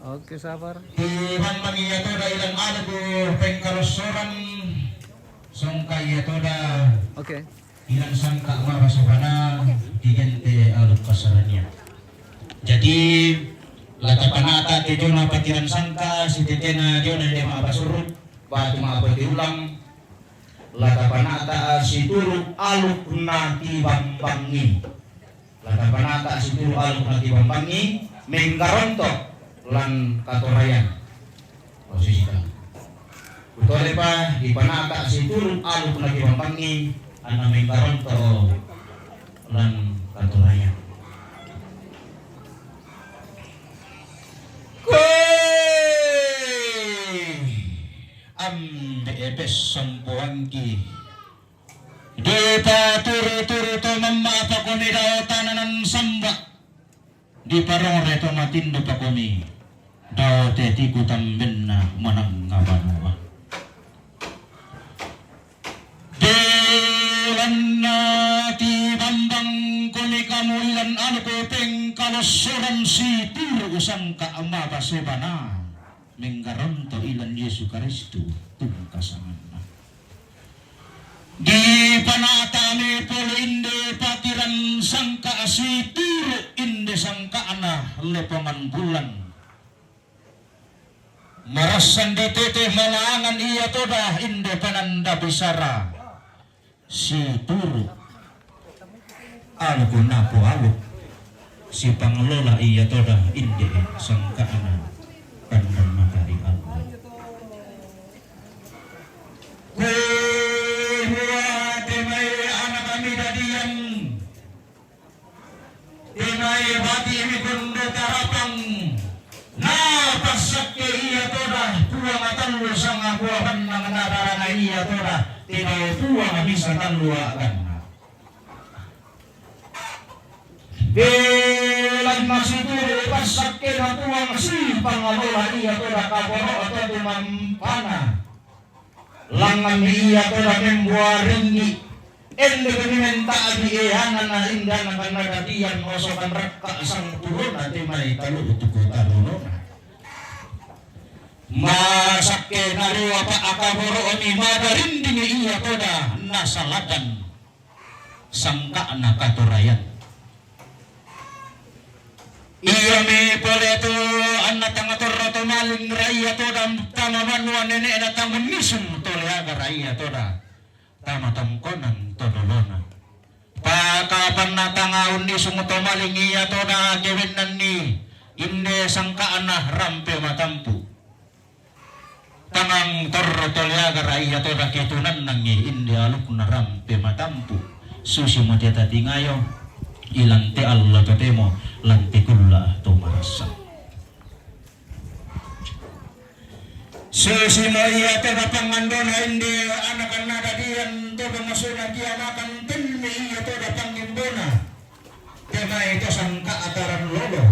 Oke, sabar. Iwan mangiya toda ilan algo pengkarosoran songkaya toda. Oke. Ilan sangka mabasabana digente aluk kasarannya. Jadi lata panata tejona patiran sangka si tetena jona dia mabasurut batu mabati ulang lata panata si turu aluk nati bambangi. Lata panata si turu aluk nati bambangi menggarontok lan katorayan posisi kami utole pa di panata si turun aluk lagi bambangi ana mengkaronto lan katorayan BEPS sampuangki Dita turu-turu to mamma pa kami daw tananan samba di parong reto matindo pa kami daw teti ku tamben na manang ngabanua delan na ti bambang kuni kamu ilan ano ko pengkalosoran si turu usang kaama pasebana menggaron to ilan Yesu Kristo tungkasangan na di panatami polo inde patiran sangka si turu inde sangka ana lepongan bulan marasan ditete malangan iya toda inde pananda besara si turu aluk napo aluk si pangelola iya toda inde sangka ana pandan matahari Allah temai anak kami dadian temai bati mi kundo tarapang na pasak ke iya toda tuang atanlu sang abuahan ng nadarana iya toda tinay tuang bisa tanluakan belan masituro pasak ke na tuang si pangalola iya toda kaboro atau tumampana langan iya toda membuaringi ende kami menta di ehanan na indah na kanagatian osokan rakka sang turun at may talo utuko taluno masakke naruwa pa akaboro omi madarinding iya toda nasaladan sangka na katurayan iya mi poleto anatang atorro to maling raya toda tamamanwan nene na tamunisum tolaga raya toda tamatangkonan todolona pakapan natangaon ni sunguto maling iya toda gewenan ni inde sangkaan na rampe matampu tangang torro toliaga raya toda kitunan nangi inde aluk na rampe matampu susi mo teta tingayo ilang te Allah totemo lanti kulla to marasa susi mo iya toda pangandona inde anakan nadadian toda masuna kianakan tinmi iya toda pangimbona tema ito sangka ataran lolo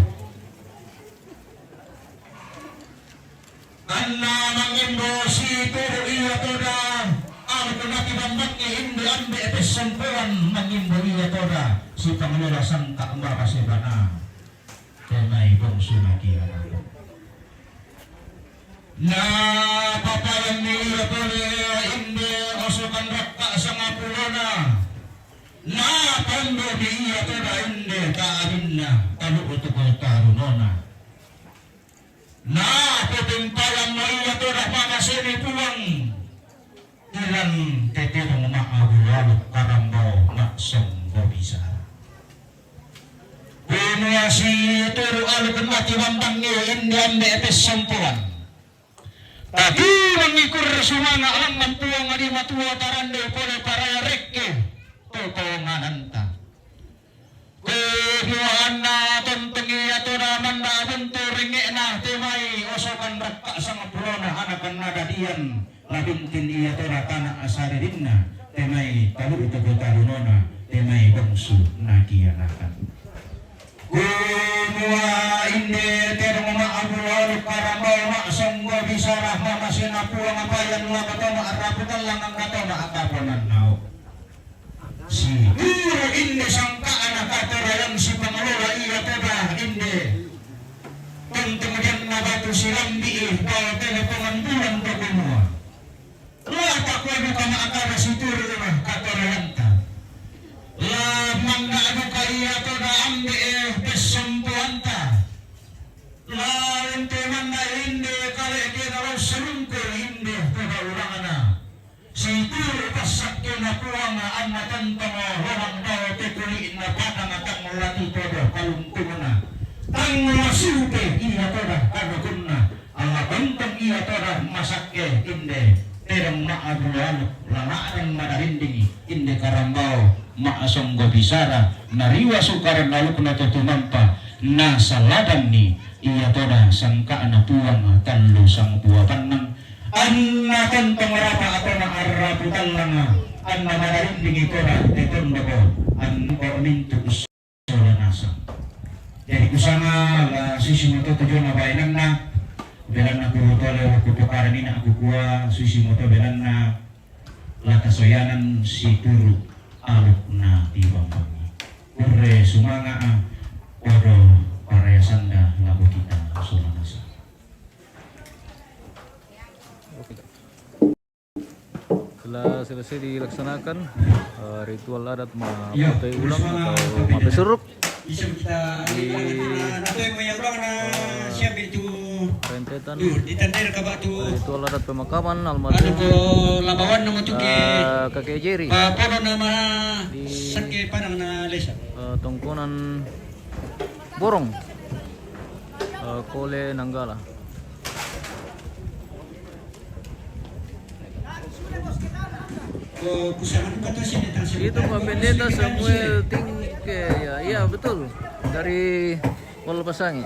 anna mangimbo si turu iya toda ang kunati bambaki inde ambe epes sampuan mangimbo iya toda si pangelola sangka makasibana tema ibong sunakianakan na papayan ni Apole inde osukan rakka sa ngapulona na pando ni iya toda inde kaadin na taluot ko tarunona na putingpayan mo iya toda pamasini puwang ilan tetirong maagulalo karambaw maksong gobisa punuya si turu alukun mati bambang ni inde ande epes sampuan tapi mengikur sumanga ang mampuang adi matua tarande pole para rekke totongan anta kuhuan na tontongi ato na manda bunto ringe na temay osokan rakka sa ngapurona anakan nadadian labintin iya to na tanah asari rinna temay talu ito butarunona temay bangsu nakianakan kumua inde terong maabulol karambol maksonggo bisarah mamasin apuang apayan la katona araputan lang ang katona akaponan nao si turu inde sangka anak katurayan si pangelola iya toda inde tentu kemudian nabatu kuna tang masupe iya toda kado kunna ala kontong iya toda masake inde terang ma'abulalu lamarang madarindingi inde karambao ma'asonggo bisara nariwa sukaran lalu kuna tutumampa na saladan ni iya toda sangka na puang tallu sang buah panang anna kontong rapa atau na arapu talanga anna madarindingi toda tetondo ko anna mintu nasa. Jadi kusama la sisi moto tujuan apa enang na belan na puro tole kutukaran ini aku kuah sisi moto belan na la kasoyanan si turu aluk na tibambangi urre sumanga odo paraya sanda labu kita solanasa. Setelah selesai dilaksanakan ritual adat maputai ulang atau mapesuruk di rentetan ritual adat pemakaman almarhum kakek Jerry di Tongkonan Borong Kole Nanggala. Itu Pak Pendeta Samuel Tingke ya, iya betul dari Walpasangi.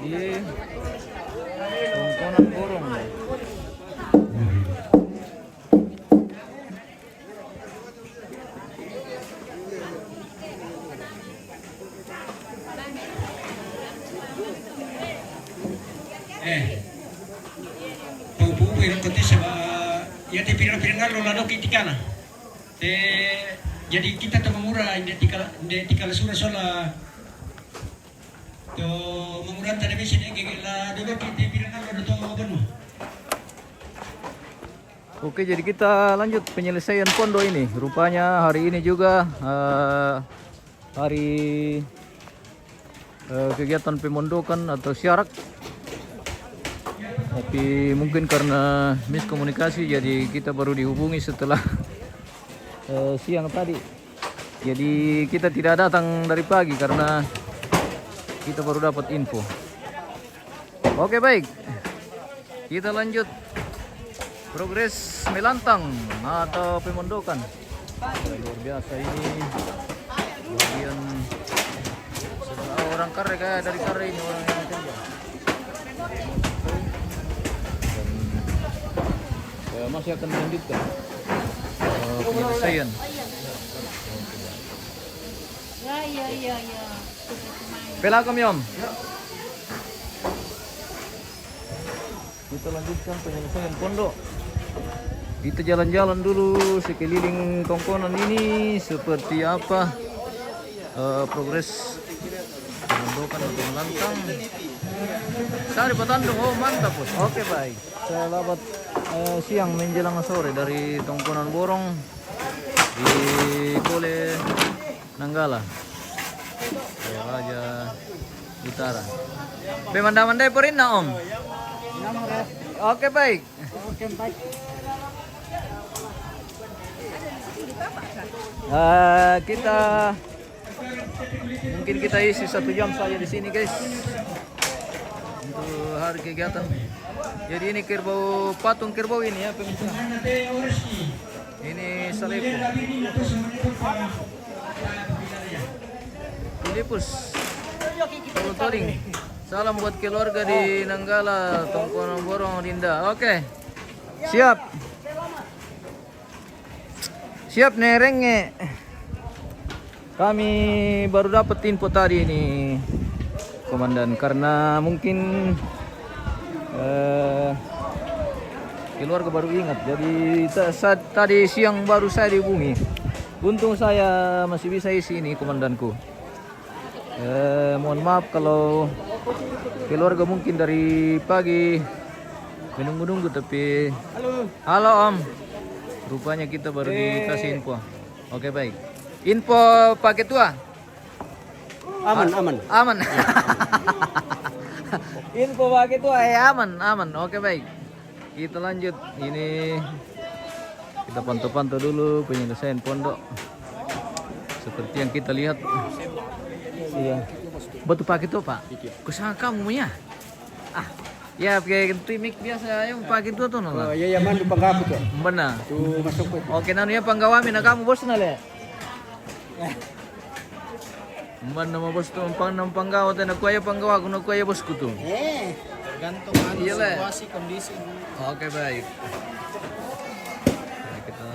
Di Tongkonan Borong. Ya te pirang-pirang lo lado kitikana. Jadi kita tu mengurah tika sura sola. To mengurah tadi sini la dulu kita pirang lo to benu. Oke, jadi kita lanjut penyelesaian pondok ini. Rupanya hari ini juga hari kegiatan pemondokan atau syarak. Tapi mungkin karena miskomunikasi jadi kita baru dihubungi setelah siang tadi. Jadi kita tidak datang dari pagi karena kita baru dapat info. Oke, baik. Kita lanjut progres melantang atau pemondokan. Luar biasa ini. Bagian setelah orang kare kayak dari kare ini orang yang kerja. Masih akan melanjutkan penyelesaian. Ya. Pelakom Yom. Kita lanjutkan penyelesaian pondok. Kita jalan-jalan dulu sekeliling Tongkonan ini seperti apa progres pemondokan atau melantang. Sari Patandung, oh mantap bos. Oke baik. Selamat siang menjelang sore dari Tongkonan Borong di Kole Nanggala, Raja Utara. Pemandai perin na Om. Oke baik. Kita mungkin kita isi 1 jam saja di sini guys untuk hari kegiatan. Jadi ini kerbau patung kerbau ini ya pemirsa. Ini Salepo. Filipus. Toling. Salam buat keluarga di Nanggala, Tongkonan Borong, Dinda. Oke. Siap. Siap nerenge. Kami baru dapat info tadi ini Komandan karena mungkin keluarga baru ingat. Jadi tadi siang baru saya dihubungi. Untung saya masih bisa isi ini Komandanku. Mohon maaf kalau keluarga mungkin dari pagi menunggu-nunggu tapi halo Om. Rupanya kita baru dikasih info. Oke baik. Info Pak Ketua. Aman. Aman. Info pakai itu aman. Oke baik. Kita lanjut. Ini kita pantau-pantau dulu penyelesaian pondok. Seperti yang kita lihat. Iya. Batu pakai itu Pak. Kusang kamu ya? Ya pakai trimik biasa yang pakai itu tuh nona. Oh iya man panggapo to. Benar. Tu masuk ko. Oke nanu ya panggawami na kamu bos na le. Mana mau bos tuh panggawa tuh nak kuaya panggawa kuno kuaya bosku tuh. Tergantung Iya, Le. situasi kondisi. Oke baik. Nah, kita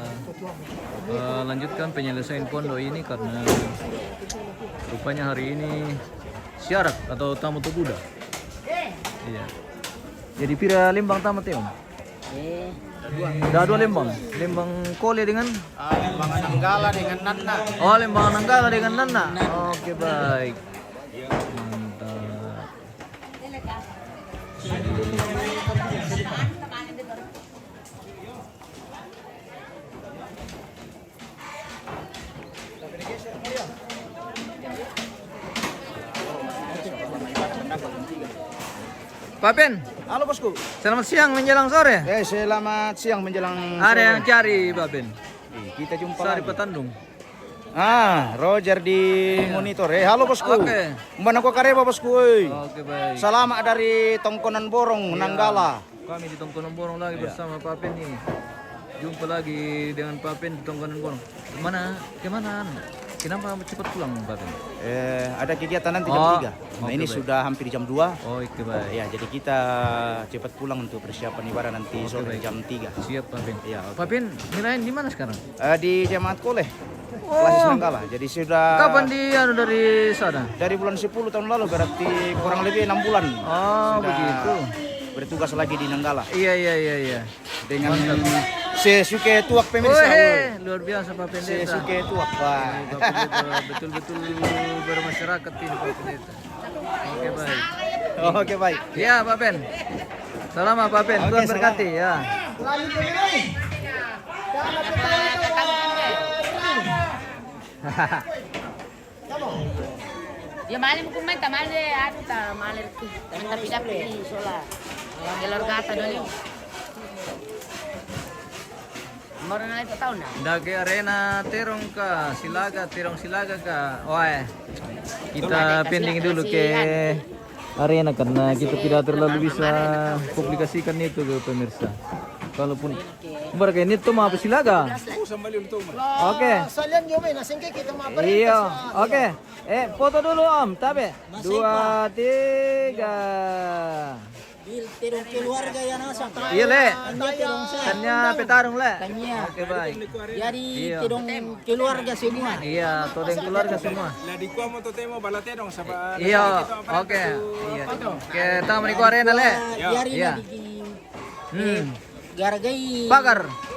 lanjutkan penyelesaian pondok ini karena rupanya hari ini syarat atau tamu tuh Buddha. Iya. Jadi pira lembang tamat ya Om? Udah 2 lembang. Lembang kole dengan Lembang Nanggala dengan Nana. oh lembang Nanggala dengan Nana. Oke baik. Mantap. Pak Ben, Halo bosku. selamat siang menjelang sore. Selamat siang menjelang Ada yang cari Pak Ben. kita jumpa Sari lagi. Petandung. Roger di monitor. Halo bosku. Oke. Mbana ko kareba bosku. Oi. Oke baik. Selamat dari Tongkonan Borong, Nanggala. Kami di Tongkonan Borong lagi bersama Pak Ben ini. Jumpa lagi dengan Pak Ben di Tongkonan Borong. Kemana? Kenapa cepat pulang Pak Ben? Ada kegiatan nanti jam 3. Nah, oke, ini baik. sudah hampir jam 2. Oh, oke baik. Ya, jadi kita cepat pulang untuk persiapan ibadah nanti Oke, sore baik. jam 3. Siap Pak Ben. Iya, oke. Pak Ben, nirain di mana sekarang? Di Jemaat Koleh. Klasis Nanggala. Jadi sudah Kapan dari sana? dari bulan 10 tahun lalu berarti kurang lebih 6 bulan. Oh, Sudah begitu. Bertugas lagi di Nanggala Iya. dengan Sesuke Tuak pemirsa. Wih, luar biasa Pak Pendeta. Sesuke Tuak, Pak. Pak Pendeta betul-betul bermasyarakat ini Pak Pendeta. Oke baik. Oke, baik. Ya Pak Ben. Selamat Pak Ben. Oke, Tuhan selamat. berkati ya. Ya malim kumenta male atu ta male ki. Tapi dapat di sola. Gelor gata dulu. Marana itu tahu na. Dake arena terong ka, terong silaga ka. Wah. Kita pending dulu ke arena karena kita tidak terlalu bisa publikasikan itu ke pemirsa. Kalaupun mereka ini tuh mau silaga. Oke. Salian yobe na singke kita Iya. Oke. Foto dulu Om, tapi 2, 3. Tirong keluarga ya nasa. Iya le. Tirong Tanya petarung le. Tanya. Oke baik. Jadi Iya. tirong keluarga semua. Iya, todeng keluarga semua. Balatero Iya, oke. Iya. Oke, tamu di arena le. Yari Iya. na di gargai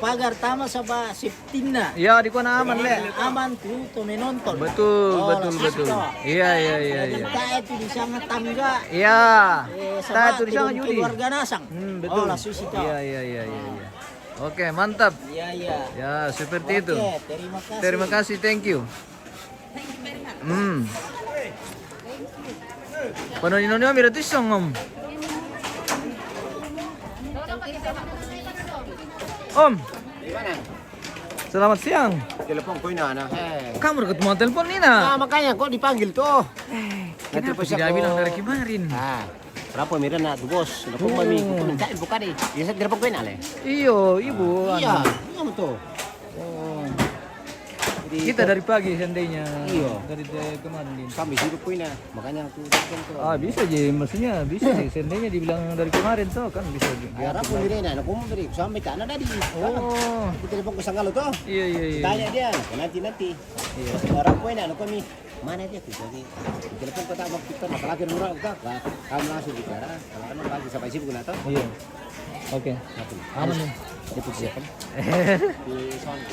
pagar tama sa ba Septimna. Iya, di kona aman le. Aman tuh to menonton. Betul. lasis to. Iya. Kita itu di sana tangga. Iya. Sa Itu di sana judi. keluarga nasang. Betul. Lasis itu. Iya. Oke, mantap. Iya. Ya, seperti itu. Oke, terima kasih. Terima kasih, thank you. Panonin niyo mira tisong Om. Om. Selamat siang. Telepon ko ina na. Kamu dekat mau telepon Nina. Makanya kok dipanggil tuh. Kenapa tidak bilang dari kemarin? Berapa mira na tu bos? Telepon mami ko minta buka deh. Ya saya telepon ko ina le. Iyo, ibu. Iya, iya betul. Kita dari pagi seandainya. Iya. Dari kemarin din. Kami hidup ko ina. Makanya aku telepon ko. Bisa aja, maksudnya bisa sih. Seandainya dibilang dari kemarin tuh kan bisa. Harap ko mira na, ako mo diri sampai ka na tadi. Oh, Aku telepon ko sanggalo to. iya. Tanya dia, nanti. Iya. Harap ko ina, ako mi. Mana dia tuh? Jadi telepon ko tak kita masalah ke murah kita. Kamu langsung bicara. Kalau anu pagi sampai sibuk na to. Iya. Oke. Aman nih. Dia siapa? Di sound.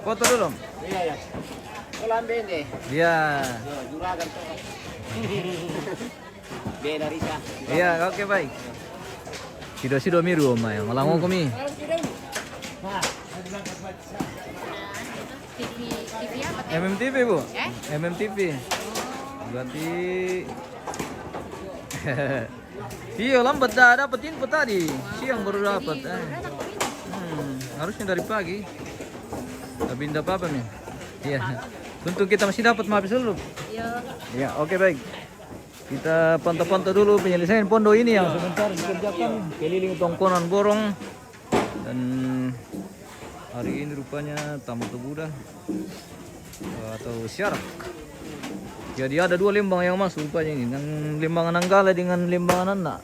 Foto dulu. Om. Iya. Kalau ambil deh. Iya. Juragan to. Beda Risa. Iya, oke baik. Sido miru Om ya. Malango kami. TV apa? Teh? MMTV Bu? Eh? MMTV. Berarti iya lambat dah dapat info tadi. Siang baru dapat. Harusnya dari pagi. Tapi tidak apa-apa nih. Iya. Untung kita masih dapat maaf seluruh. Iya. Ya, oke baik. Kita pantau-pantau dulu penyelesaian pondok ini yang sebentar dikerjakan keliling tongkonan borong dan hari ini rupanya tamu Buddha atau syarak. Jadi ada 2 lembang yang masuk rupanya ini, yang lembangan Nanggala dengan lembangan Anak.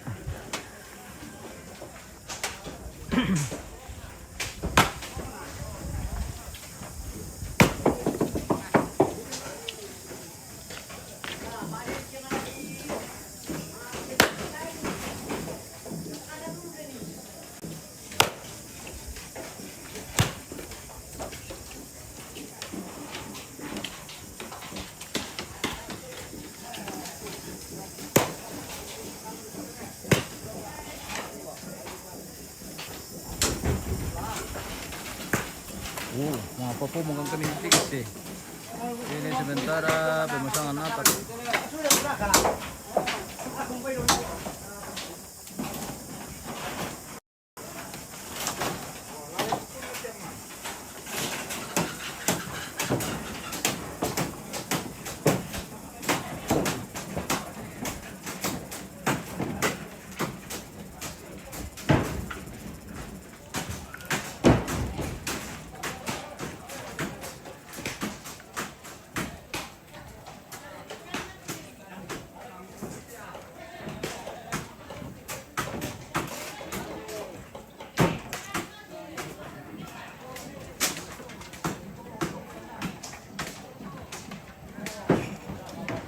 Apa po mukhang kami tigas eh. Ini sementara pemasangan atap.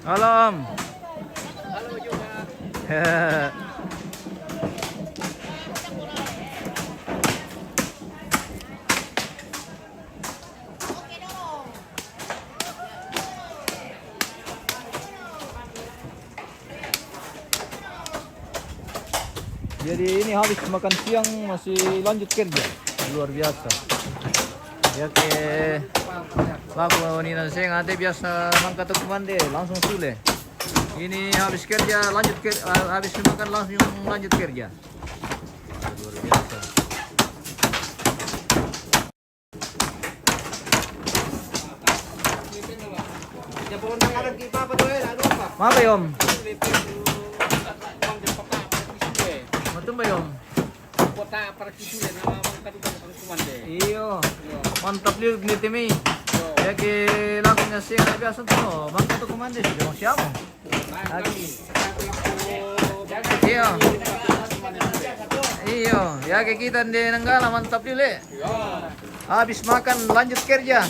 Alam. Halo juga. Jadi ini habis makan siang masih lanjut kerja. Luar biasa. Ya ke laku Nina Seng ade biasa mangkat kumande langsung sule. Ini habis kerja lanjut habis makan langsung lanjut kerja. Luar biasa. Apa Om? Matum ba Om? Kota Parkisulen nama mangkatukan pangkumande. Iyo. Mantap liug ni Timi. Ya ke lakunya sih biasa tuh. Mangkat kumande sudah siapa? Iyo. Iyo, ya ke kita di Nanggala mantap dulu. Habis makan lanjut kerja.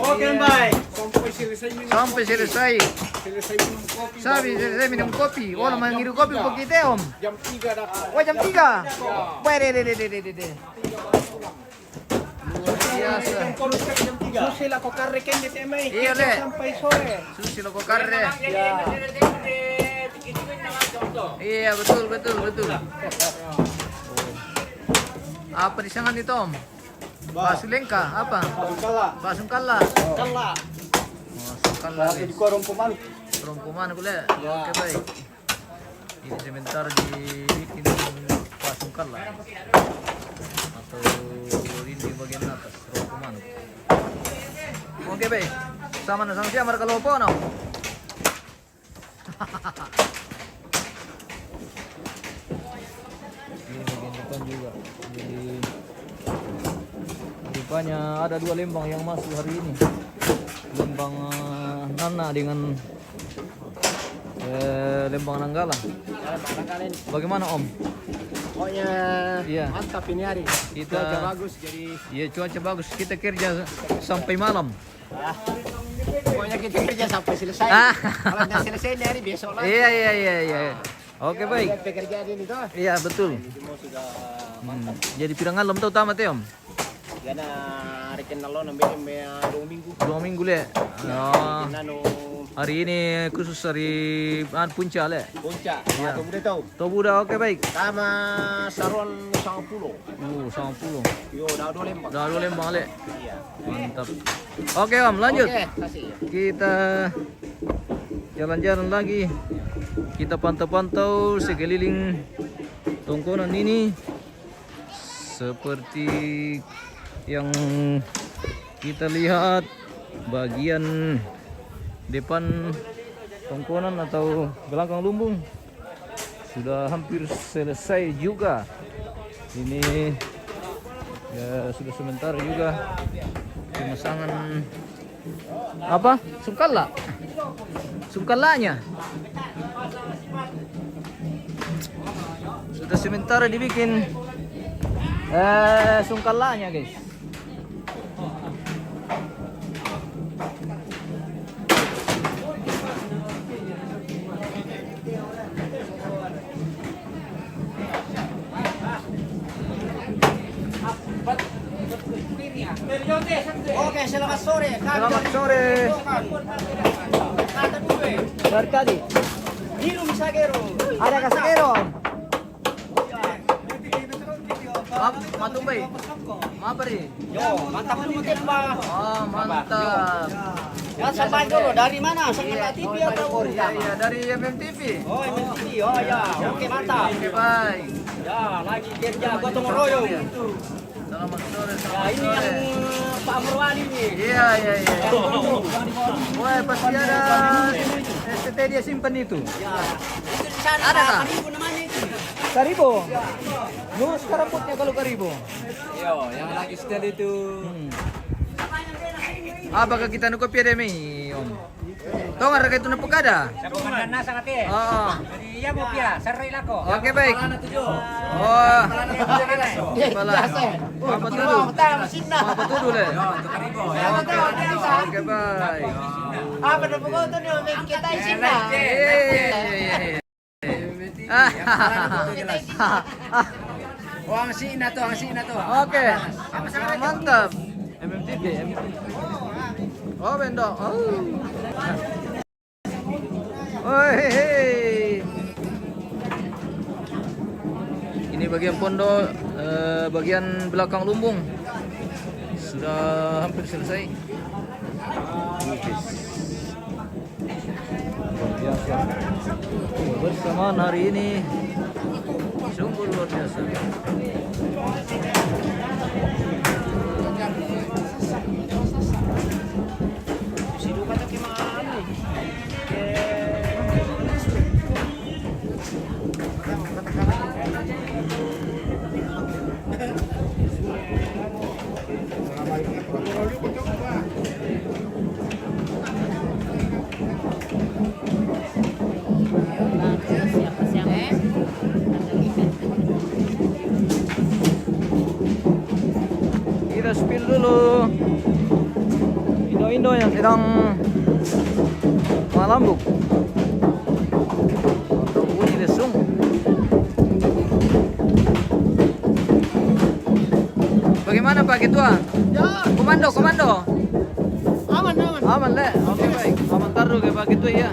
Oke, baik. Sampai selesai. Sampai selesai minum kopi. Oh, namanya ngiru kopi begitu Om. Jam 3 dapat. Oh, jam 3. Wah, de. Luar biasa. Susi lah kok karre kende temai. Iya, Le. Sampai sore. Susi lo kok karre. Ya. Iya, betul. Apa di sana itu Om? Bakso lengka, apa? Kala. Bakso kala. Kala. Bakso kala. Di korong kuman. Perempuan boleh. Oke baik. Ini sebentar dibikin bakso kala. Atau ini di bagian atas perempuan. Oke baik. Sama siapa mereka lupa no? Ini bagian depan juga. Jadi rupanya ada 2 lembang yang masuk hari ini. Lembang Nana dengan lembang Nanggala. Bagaimana Om? Pokoknya Iya. mantap ini hari. Kita- Cuaca bagus jadi Iya cuaca bagus. Kita kerja sampai malam. pokoknya kita kerja sampai selesai. Ah. Kalau nggak selesai ini hari besok lah. Iya. Oke baik. Lihat pekerjaan ini tuh. Iya betul. Semua sudah Jadi pirang alam tahu tamat ya Om? Gana hari kenal lo namanya 2 minggu. 2 minggu le. Oh. Nano Hari ini khusus hari puncak le. Puncak. Iya. Atau udah tahu. Tobuda oke baik. Sama saruan 90. 90. Yo, dah 2 lembang. Dah 2 lembang le. Iya. Mantap. Oke Om, lanjut. Oke, kasih. Kita jalan-jalan lagi. Kita pantau-pantau sekeliling tongkonan ini. Seperti yang kita lihat bagian depan tongkonan atau belakang lumbung sudah hampir selesai juga. Ini ya sudah sementara juga pemasangan apa? Sungkallanya sudah sementara dibikin sungkallanya guys. Oke, selamat sore. Selamat sore. Dari tadi Minum Sagero. ada kasagero. Matung bay. Apa nih? Yo, mantap dulu tembak. Oh, mantap. Ya, sampai dulu dari mana? Sekolah TV atau Iya, iya, dari MMTV. Oh, MTV. Oh ya, oke mantap. Oke, baik. Ya, lagi kerja gotong royong. Selamat sore, Ya, selamat ini sore. yang Pak Murwani nih. Iya, iya, iya. Wah, pasti ada STT dia simpan itu. Ya, itu di sana Ada kah? Karibu namanya itu. Karibo. Lu sekarang putnya kalau Karibo. Yo, yang lagi setel itu. Apakah kita nu kopi ada mi, Om? Tahu nggak reka itu nu pekada? Mana sangat ya? Oh, Jadi ya mau pia, serai lako. oke baik. Oh, kepala. Apa tuh? Apa tuh le? Oke baik. Apa dah pokok tu ni kita isin dah. Ang sina to. Oke, mantap. MMTV. Oh, bendok. Oh, hei. Ini bagian pondok, bagian belakang lumbung sudah hampir selesai. Luar biasa. Kebersamaan hari ini sungguh luar biasa. Kita spill dulu Indo-Indo yang sedang malambuk atau bunyi lesung. Bagaimana Pak Ketua? Ya, Komando. aman. Aman le. Oke baik. Aman taruh ke Pak Ketua ya.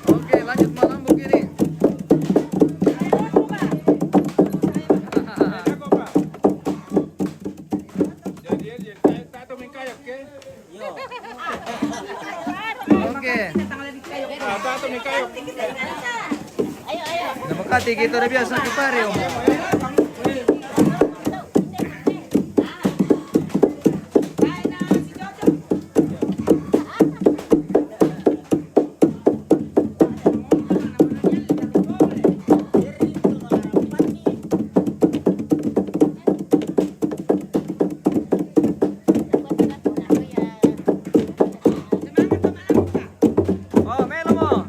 Oke, lanjut malambuk ini. Oke. Nah, Makati kita udah biasa di pare om. Oh, melo mo.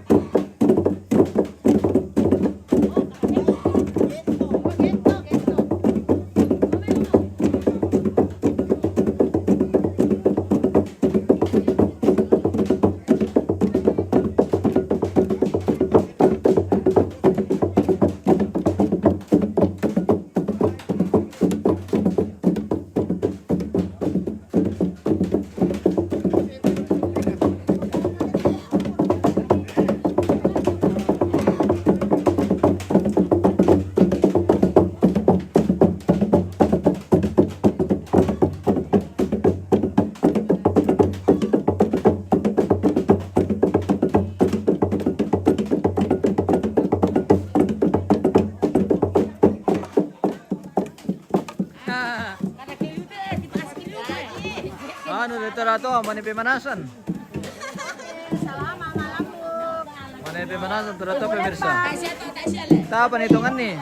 Ano dito rato, manipi manasan. Manipi manasan to rato pemirsa. Tapan hitungan nih.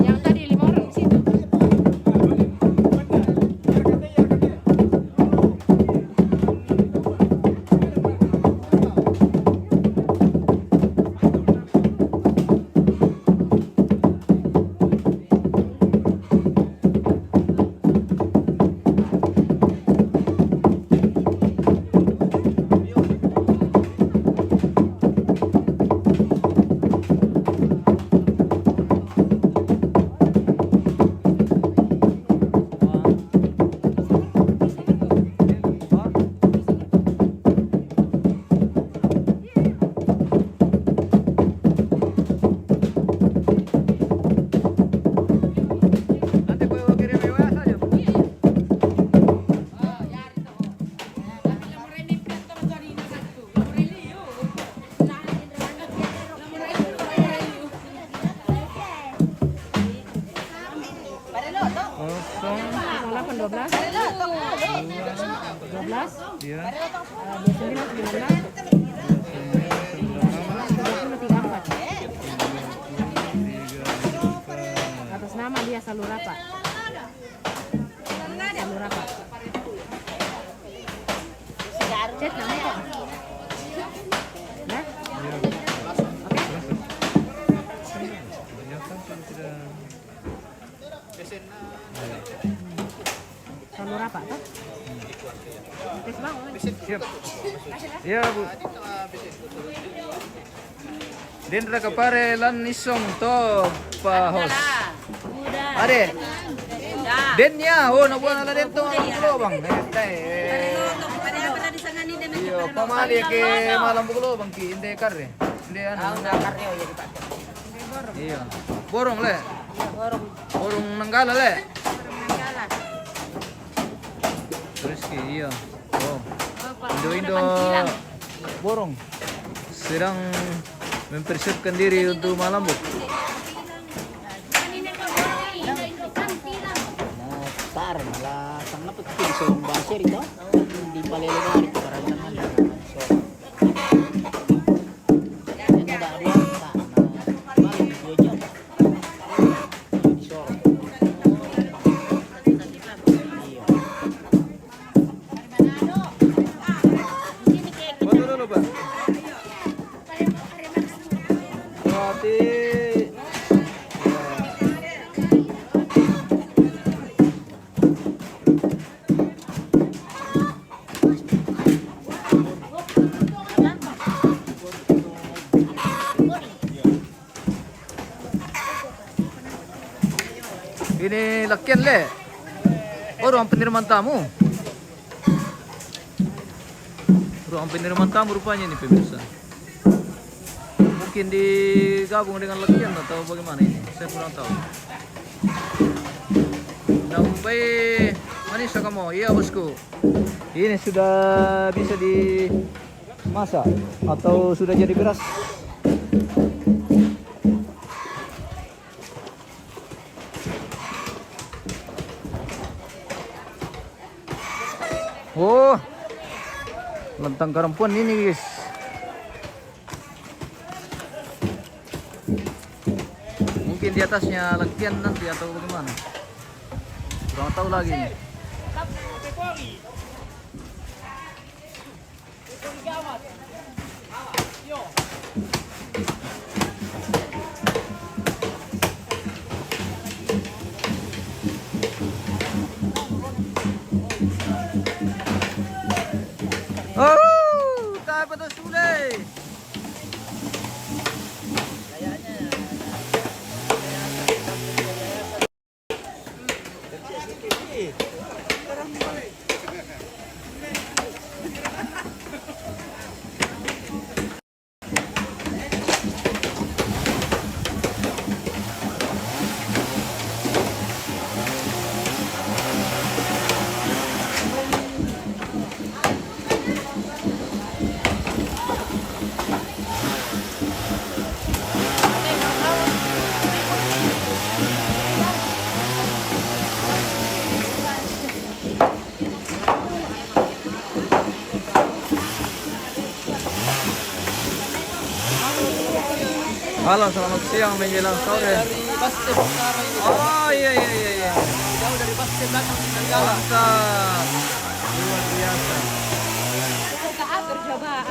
Yang tadi 5 orang di situ. Nanti gue kirim WA saja. Kosong. 08 12 12 Iya. 29 19 34. Atas nama dia Salurapa. Salurapa. Chat namanya. Nah, Salurapa toh? Tes bang. Siap. Iya bu. Dendra kepare lan isong to pahos. Ade. Dennya, oh nabuan ala dento ang bulo bang. Iyo, pamali ke malam bulo bang ki inde karre. Inde ano. Iya. Borong le. Borong nanggala le. Terus ki iya. Oh. Indo borong sedang mempersiapkan diri untuk malambut. Tar malah tang napot piso basir ito. Hindi palelero ari ko para naman. So. Yan na dali ta. Maling video. So. Foto dulu, Pak. Berarti ini lakian le. Oh, ruang penerimaan tamu. Ruang penerimaan tamu rupanya ini pemirsa. mungkin digabung dengan latihan atau bagaimana ini? Saya kurang tahu. Sampai manis kamu? Iya bosku. Ini sudah bisa dimasak atau sudah jadi beras? Oh, lentang Karampuan ini guys. Mungkin di atasnya latihan nanti atau bagaimana? Kurang tahu lagi nih. Oh, tak betul sudah. Halo, selamat siang menjelang sore. Oh iya. Jauh dari Basket datang di Nanggala. Mantap. Luar biasa. Percobaan.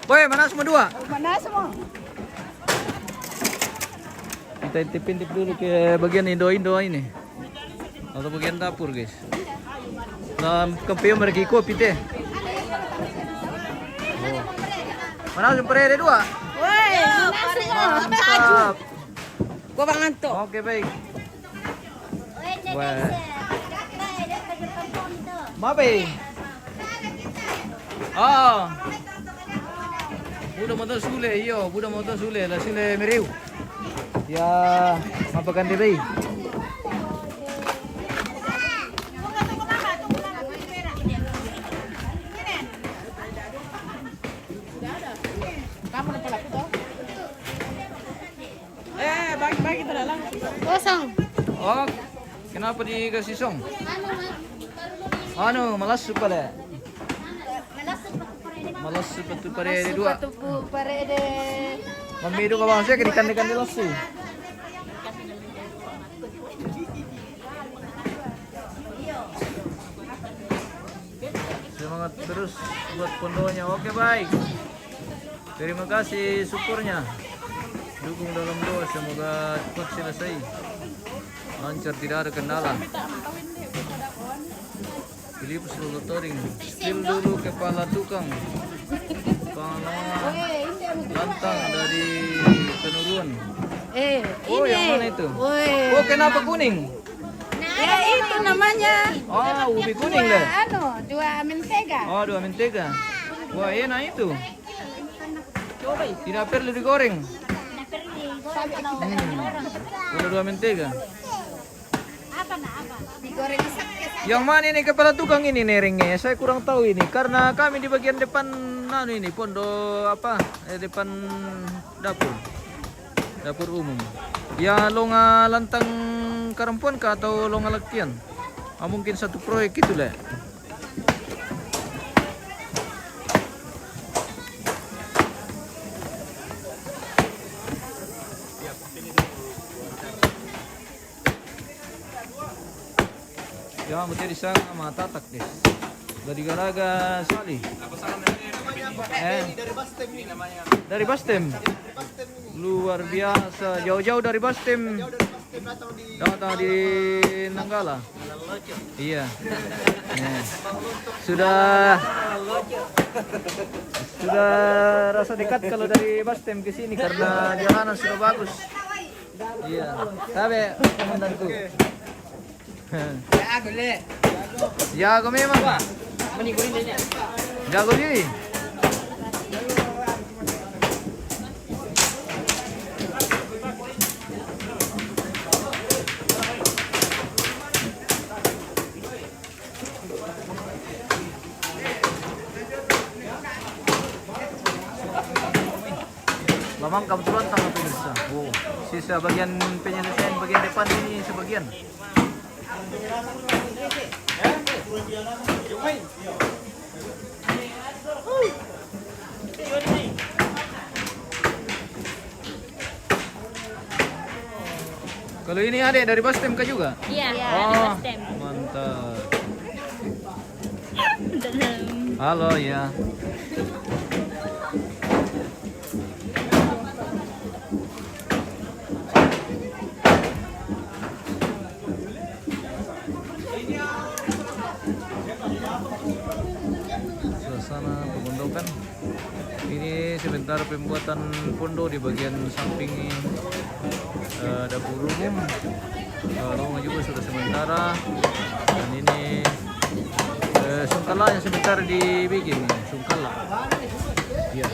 Boy, mana semua dua? Mana semua? Kita intip-intip dulu ke bagian Indo ini. Atau bagian dapur, guys. Nah, kampiyo mereka kopi teh. Oh. Mana semua ada dua? Woi, mana semua? Mantap. Gua bang ngantuk. Oke, baik. Wah. Mabe. Oh. Budak motor sule, iyo, budak motor sule, lah sule meriu. Ya, mapakan dia bayi. Kamu lupa laku toh? Bagi pada langsung. Kosong. Oh, kenapa dikasih song? Anu, malas pala. Malas sepatu parede dua. Sepatu parede. Mamido ka bang siya, kanikan-nikan nila siya. Semangat terus buat pondonya. Oke, baik. Terima kasih supportnya. Dukung dalam doa, semoga cepat selesai. Lancar, tidak ada kendala. Philips Lolotoring. Spill dulu kepala tukang. Pengalaman lantang dari penuruan. Oh, Ini. yang mana itu? Woi. Oh, kenapa kuning? Ya itu namanya. Oh, ubi kuning deh. Dua mentega. Oh, dua mentega. Wah, enak itu. Tidak perlu digoreng. Kalau dua mentega. Digoreng sakit. Yang mana ini kepala tukang ini neringnya? Saya kurang tahu ini karena kami di bagian depan ini pondok depan dapur umum. Ya longa lantang Karampuan kah atau longa lakian? Mungkin satu proyek itu lah. Ya, mesti disang sama tatak deh. Dari Garaga Sali. Dari Bastem ini namanya. Dari Bastem. Luar biasa, jauh-jauh dari Bastem. Datang di Nanggala. Iya. Nih. Sudah rasa dekat kalau dari Bastem ke sini karena jalanan sudah bagus. Iya. Tapi komandanku. Jago memang. Jago dia. Mamang kebetulan tanggal pemirsa. Oh, sisa bagian penyelesaian bagian depan ini sebagian. Kalau ini adik dari Bastem kah juga? Iya, Oh, mantap. Halo ya. Suasana pemondokan. Ini sebentar pembuatan pondok di bagian samping dapur umum. Ruang juga sudah sementara. Dan ini sungkala yang sebentar dibikin, sungkala. Ya.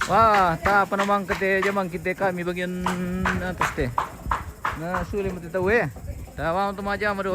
Wah, tak apa namang kete jamang kita kami bagian atas teh. Nah, sulit mesti tahu Tak mau untuk maja madu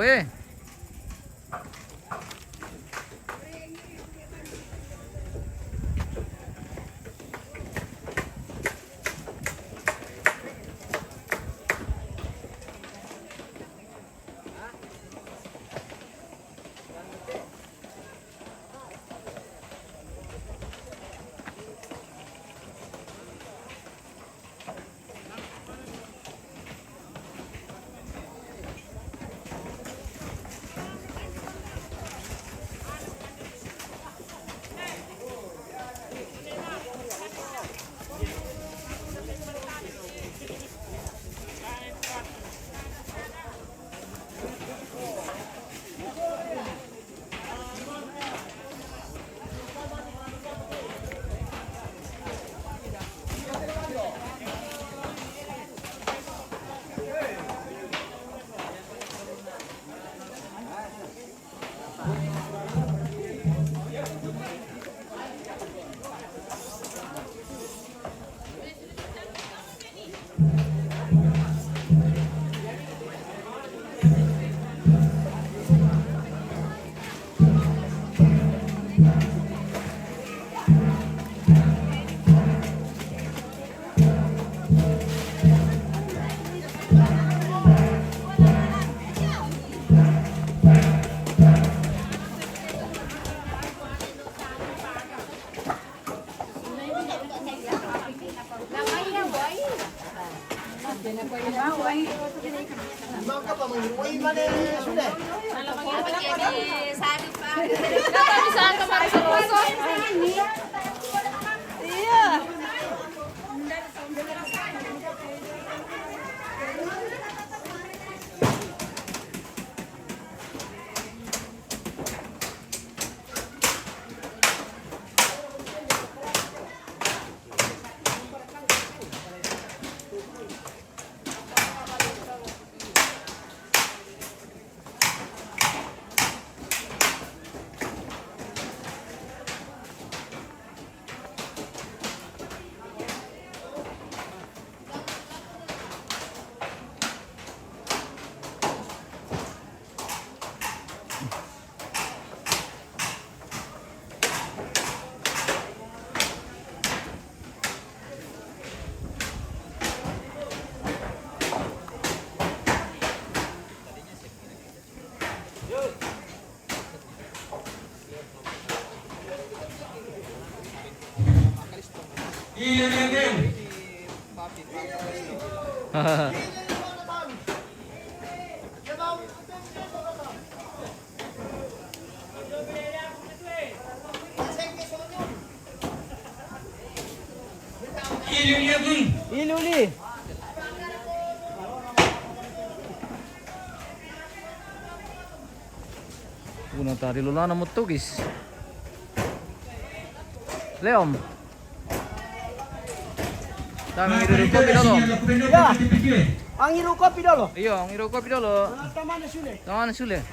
Iluli. Una tadi lulana mutugis. Leom. Dami ngiru kopi dulu. Ya. Ang iru kopi dulu. Iya, ngiru kopi dulu. Tamana sule. Tangan sule.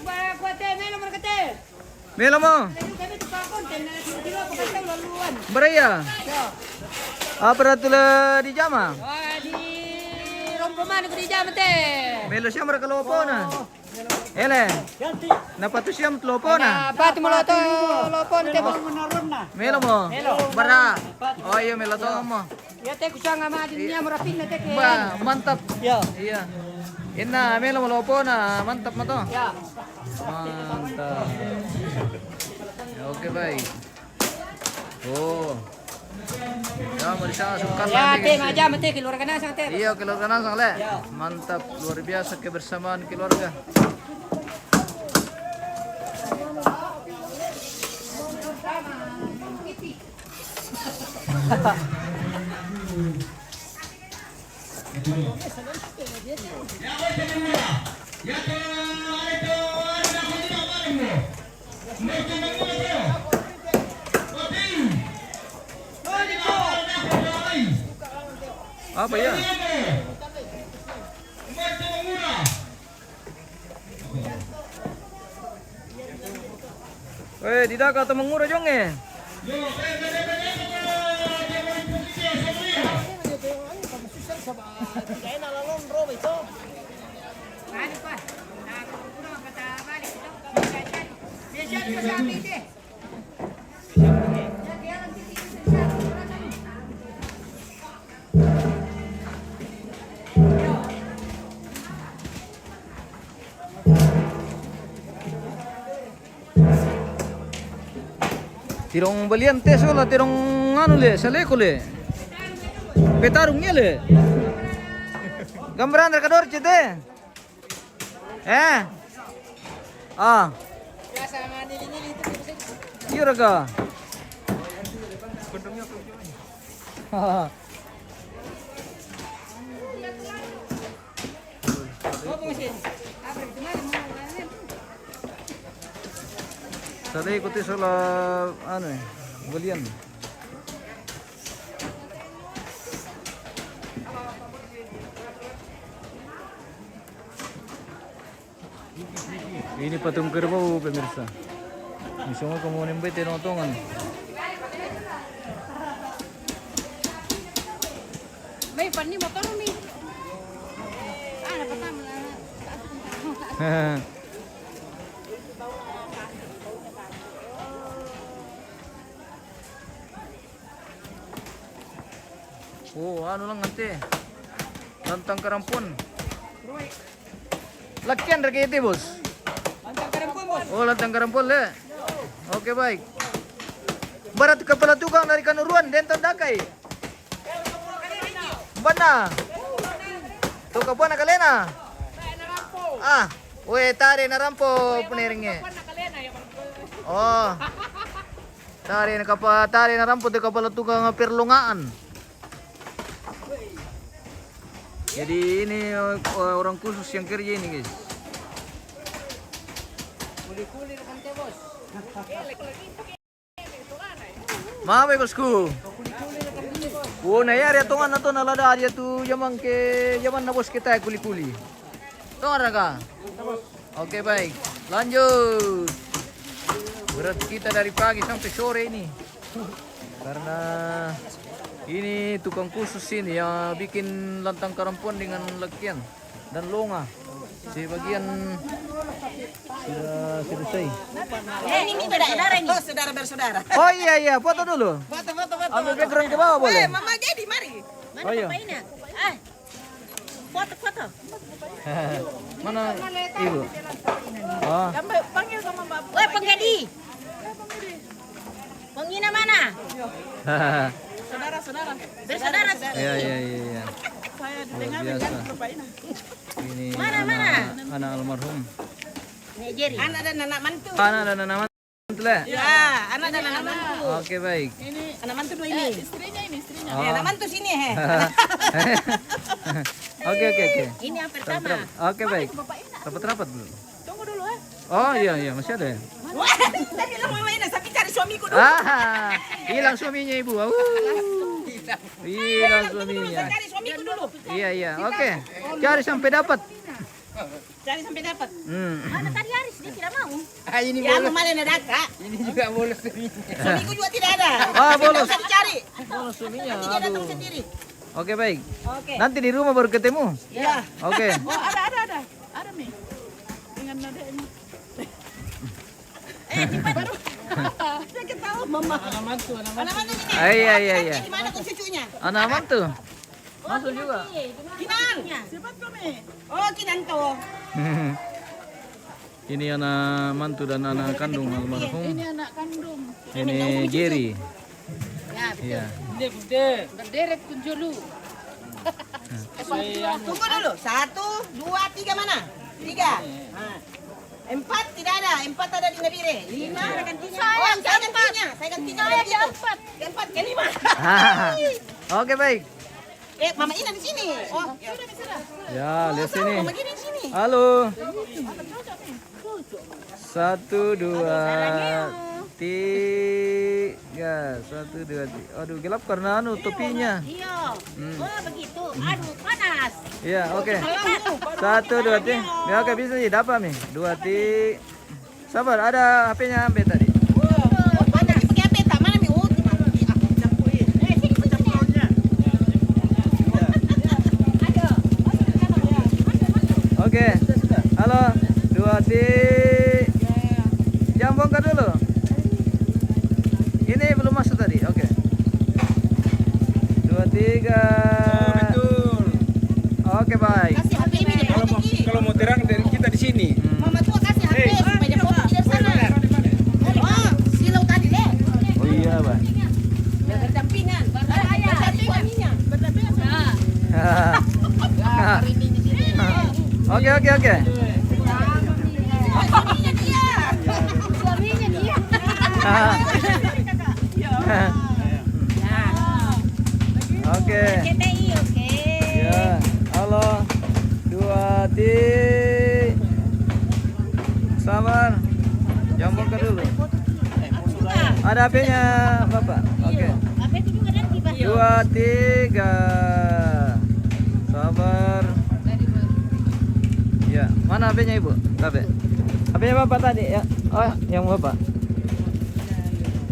Ba, kuate, melo markate. Melo mo. Kami tukang konten na sila ko kasi laluan. Beraya. Apa ratula di jama? Ah, di rompoman ko di jamate. Melo siya mara kalopo na. Ele. Ganti. Napatu siya mtlopo na. Pati mo to lopon te ba. Menaron na. Melo mo. Bara. Oh iya melo to mo. Ya te kusang ama di niya morapin na te ke. Ba, mantap. Ya. Iya. Inna melo mo lopo na. Mantap mo to. Ya. Mantap. Oke baik. Oh. Ya mau disangkan Ya lagi. te ngaja mate keluar kana sang te. Iya keluarga Nasang le. Mantap luar biasa kebersamaan keluarga. Apa ya? Weh, di daga atau mengura jong eh? Balik pa. Nakapuro kata balik ito. Biasa ko sa amin te. Tirong balian tes wala tirong anu le, saleko le. Petarungnya le. Gambaran rekador cete. Ah. Biasa manili-nili itu bisa. Iya raga. Oh, pengesin. Apa itu mana mau? Sada ikuti sola anu balian. Ini patung kerbau pemirsa. Ini semua kemudian bete nontongan. May pani motor mi. Ano pa tama na. Oh, ano lang ante. Lantang karampon. Lakian ragi ite, bos. Antang karampon bos. Oh, lantang karampon le. Oke, baik. Barat kepala tukang dari Kanuruan, denton dakai. Bana. Tuh kapuan nakalena. Ah, we tari narampo puniringnya. Oh. Tari narampo di kepala tukang perlungaan. Jadi ini orang khusus yang kerja ini, guys. Kuli-kuli na kante bos. Maaf, bosku. Oh, na yari atungan na to nalada dia tu zaman na bos kita kuli-kuli. Tuh raga. Oke, baik. Lanjut. Berarti kita dari pagi sampai sore ini. Karena ini tukang khusus ini yang bikin lantang karampon dengan lakian dan longa. Sebagian sudah selesai. Ini saudara ini. Oh, saudara bersaudara. Oh iya, foto dulu. Foto. Ambil background ke bawah boleh? Mama jadi, mari. Oh iya. Ah, Foto. Mana ibu? Oh, Panggil sama bapak. Woi, penggadi. Penggina mana? Saudara-saudara. Bersaudara. iya. Saya Luar dengar biasa. dengan Bapak ini. Ini Mana? anak almarhum. Nih, Jerry. Anak dan anak mantu. Anak dan anak mantu lah. Ya, anak dan anak mantu. Oke baik. Anak mantu dua ini. Istrinya. Oh. Anak mantu sini he. Oke. Ini yang pertama. Oke baik. Rapat dulu. Tunggu dulu Oh iya masih ada ya. Wah, tadi lu mau ini, tapi cari suamiku dulu. Hilang suaminya ibu. Hilang suaminya. Cari suamiku dulu. Iya. Oke. Cari sampai dapat. Cari sampai dapat. Mana tadi Aris dia tidak mau. Ini ya, kemarin ada kak. Ini juga bolos suamiku juga tidak ada. Bolos. Bisa dicari. Bolos suaminya. Dia datang sendiri. Oke baik. Oke. Nanti di rumah baru ketemu. Ya. Oke. Oh, ada. Ada Mi. Dengan nada ini. Cepat. Saya ketahui mama. Anak mantu ini. Iya. Di mana kun cucunya? Anak mantu. Masuk juga. Kinan. Siapa tuh Mi? Oh, Kinan tuh. Ini anak mantu dan anak kandung almarhum. Ini anak kandung. Ini Jerry. Ya, betul. Iya. Berderet pun dulu. Tunggu dulu. 1, 2, 3 mana? 3. 4 tidak ada. 4 ada di Nabire. 5 ada gantinya. Saya gantinya. Saya gantinya. Saya dapat. 4 ke 5. Oke baik. Mama Ina di sini. Oh, Ya, lihat sini. Mama Gini di sini. Halo. 1, 2, 3. 1, 2, 3. Aduh, gelap karena topinya. Iya. Oh, begitu. Aduh, panas. Iya, oke. 1, 2, 3. Ya, oke bisa sih dapat nih. 2, 3. Sabar, ada HP-nya ambil tadi. Mana pakai apa? Tak mana Mi? Oh, aku campurin. Sini pecahnya. Oke. Halo. 2, 3. Jangan bongkar dulu. Ini belum masuk tadi. Oke. 2, 3. Oke, baik. Kasih HP ini di foto ini. Kalau mau terang dari kita di sini. Mama tua kasih HP supaya foto tidak sana. Oh, silau tadi deh. Oh iya, Pak. Yang berdampingan. Suaminya. Berdampingan. Oke. Suaminya dia. Oke. CTI, oke. Ya, halo. 2, 3. Sabar. Jangan bongkar dulu. Ada HP-nya, Bapak. Oke. Apa itu juga nanti, Pak? 2, 3. Sabar. Ya, mana HP-nya Ibu? HP. HP-nya Bapak tadi ya. Oh, yang Bapak.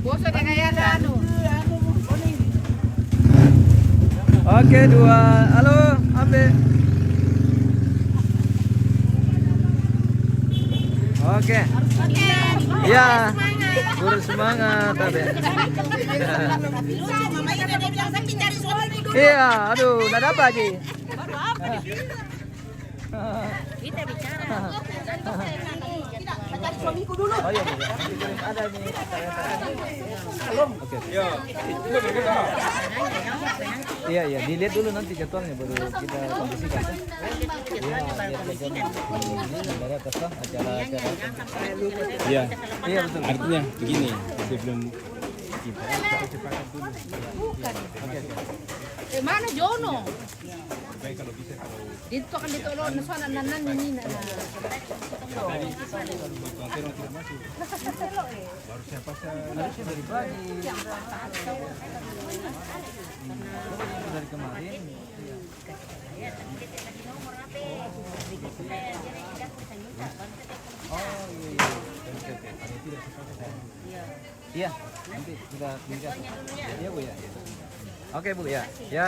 Bosan kayak anu. Oke, 2. Halo, HP. Oke. Ya. Bersemangat, HP. Mama Ina dia bilang tapi cari suamiku dulu. Iya, aduh, enggak dapat, Ji. Kita bicara. Tidak, cari suamiku dulu. Oh iya, Bu. Ada nih. Oke. Ya, itu bergerak. Iya, dilihat dulu nanti jadwalnya baru kita kondisikan. Iya, lihat jadwal acara. Iya, Iya, betul. artinya begini, sebelum kita Mana Jono? Dito kan dito lo na sana nanan ni na. Harusnya dari pagi. Dari kemarin. Oh iya. Iya, nanti kita tinggal. Iya Bu ya. Oke Bu ya. Ya.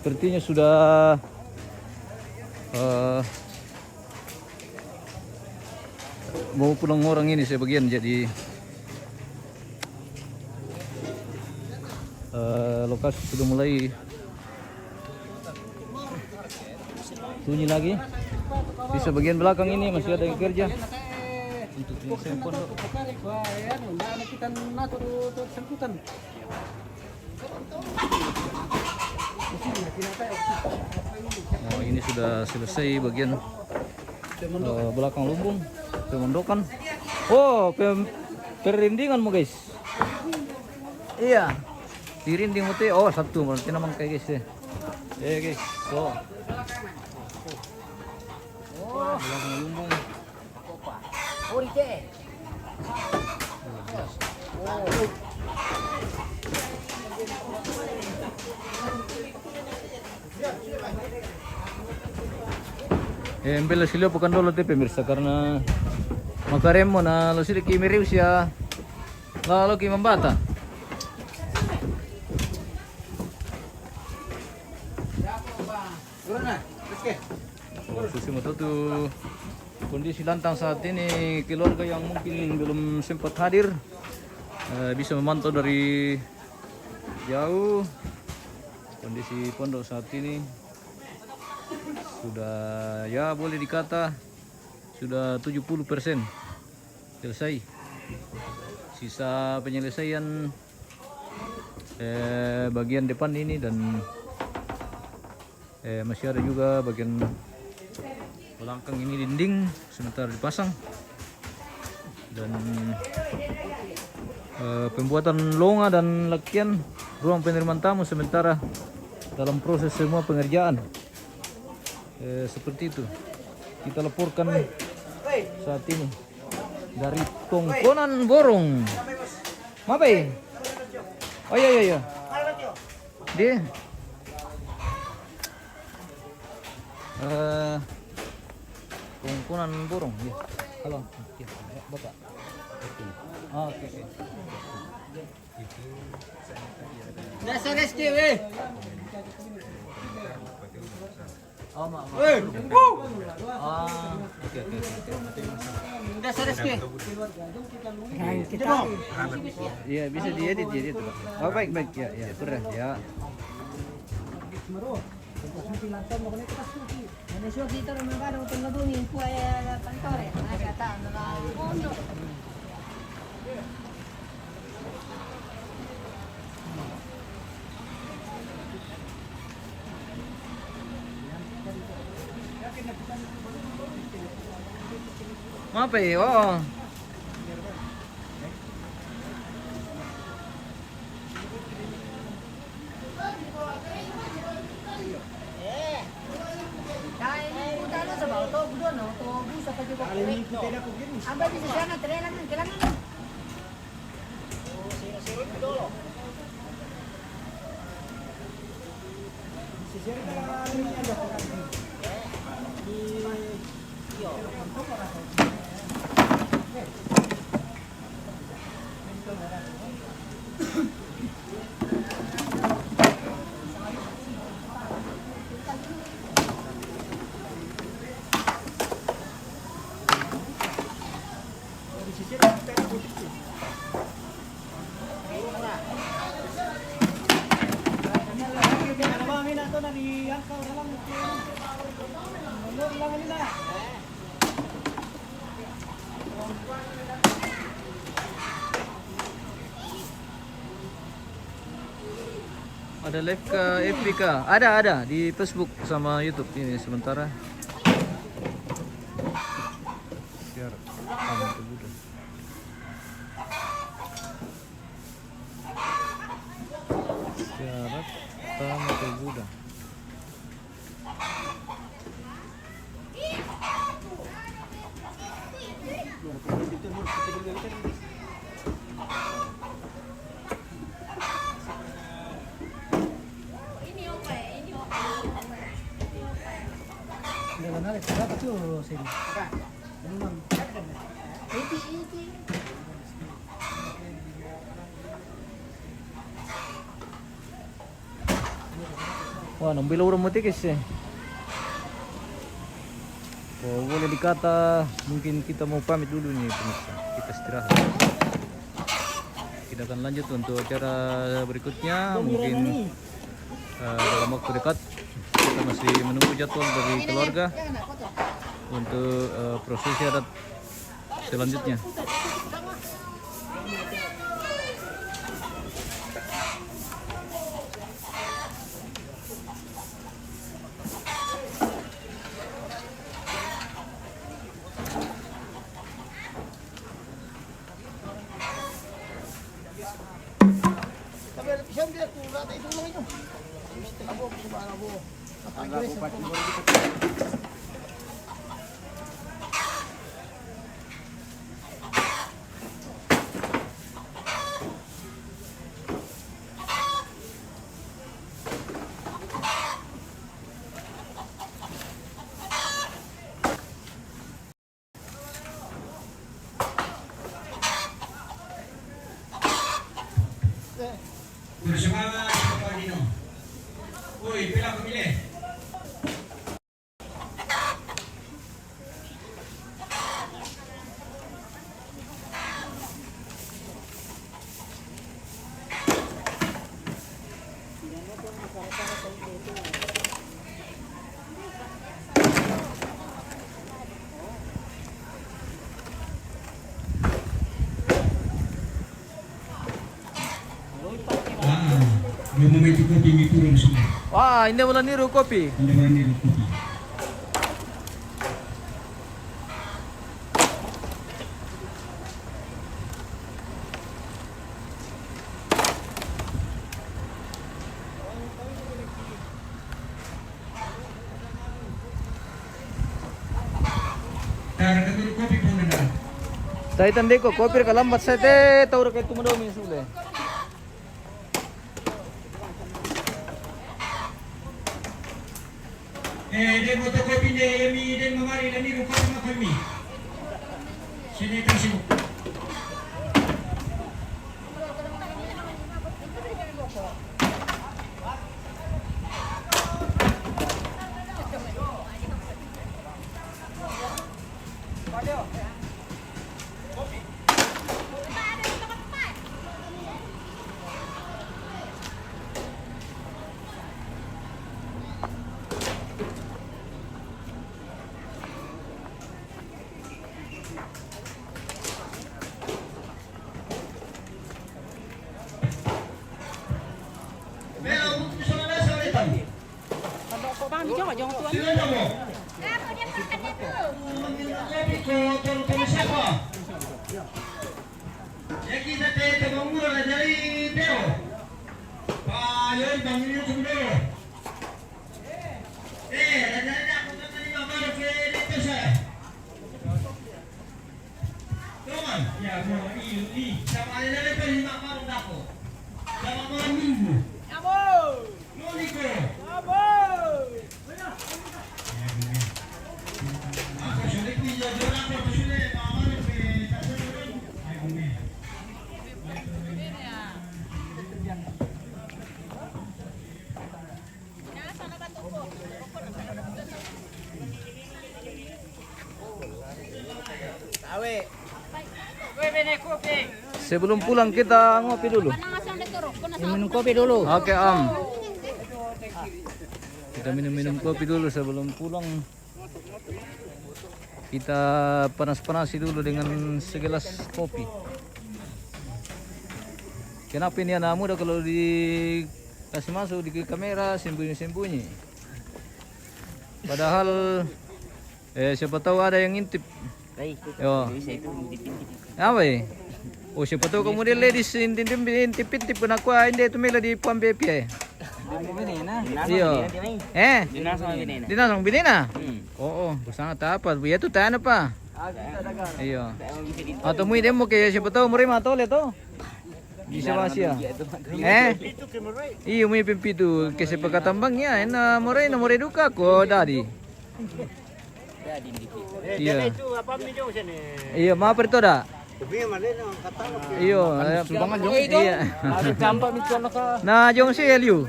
sepertinya sudah mau pulang orang ini sebagian, jadi lokasi sudah mulai sunyi lagi. Di sebagian belakang ini masih ada yang kerja untuk penyelesaian pondok. Oh, ini sudah selesai bagian belakang lumbung pemondokan. Oh, perindingan mo guys. Iya. Dirinding mo te. Oh, satu berarti naman kayak guys ya. Guys. So. Oh, belakang lumbung. Embel sila bukan dulu te pemirsa, karena makarem mo na lo sila kimiriw siya lalo kimambata. Susi mo tuh kondisi lantang saat ini, keluarga yang mungkin belum sempat hadir bisa memantau dari jauh kondisi pondok saat ini. Sudah ya boleh dikata sudah 70% selesai. Sisa penyelesaian bagian depan ini dan masih ada juga bagian belakang ini dinding sementara dipasang, dan pembuatan longa dan lakian ruang penerimaan tamu sementara dalam proses semua pengerjaan. Seperti itu kita laporkan saat ini dari Tongkonan Borong. Mapai? Oh iya. Di Tongkonan Borong. Ya. Halo. Ya, Bapak. Oke. Dasar SK weh. Oh, maaf. Weh. Oke. Dasar SK. Iya, bisa diedit ya itu, Pak. Oh, baik. Ya, sudah. Ya. Maaf ya, oh. Ada live ke FB kah? Ada di Facebook sama YouTube ini sementara. Syarat tamu ke Buddha. Syarat tamu ke Buddha. Wah, nang bilaw mo tikis eh. Oh, boleh dikata mungkin kita mau pamit dulu nih pemirsa. Kita istirahat. Kita akan lanjut untuk acara berikutnya mungkin dalam waktu dekat. Kita masih menunggu jadwal dari keluarga untuk prosesi adat selanjutnya. Bersemangat Bapak Dino. Woi, pila pemilih. Belum memiliki kopi mie turun semua. Wah, ini bulan niru kopi. Anda berani kopi. Harga dulu kopi pun ada. Saya tandai ko kopi ka lambat sa te taur kay tumadaw min sule. Den fotokopi de Emi den mamari dan niru kopi ma kami. Sini kasih. Ya kita tete mangura la jari teo. Ayo bangun semua. La jari aku kata ni mama ke itu saya. Teman, ya mau ini sama ada lepas lima malam dako. Sama malam minggu. Amo. Moniko. Amo. Aku sudah pilih jodoh aku sudah mama ke tasar. Sebelum pulang kita ngopi dulu. Minum kopi dulu. Oke, kita minum-minum kopi dulu sebelum pulang. Kita panas-panasi dulu dengan segelas kopi. Kenapa ini anak muda kalau dikasih masuk di kamera sembunyi-sembunyi? Padahal siapa tahu ada yang ngintip. Yo. Apa ya? Oh, siapa tahu kemudian ladies intip-intip pun aku hindi tumila di pambepi eh. Iyo. Dinasang binina. Oo, sangat apa? Buya tu tayo pa. Iyo. Atau mo idem mo kaya siapa tahu mo rin matole to. Bisa masya. Iyo mo ipimpitu kasi pagkatambangnya na mo rin duka ko dadi. Iya. Iya, maper to da. Iyo, subangan jong iya. Campak mito naka. Na jong si Elio.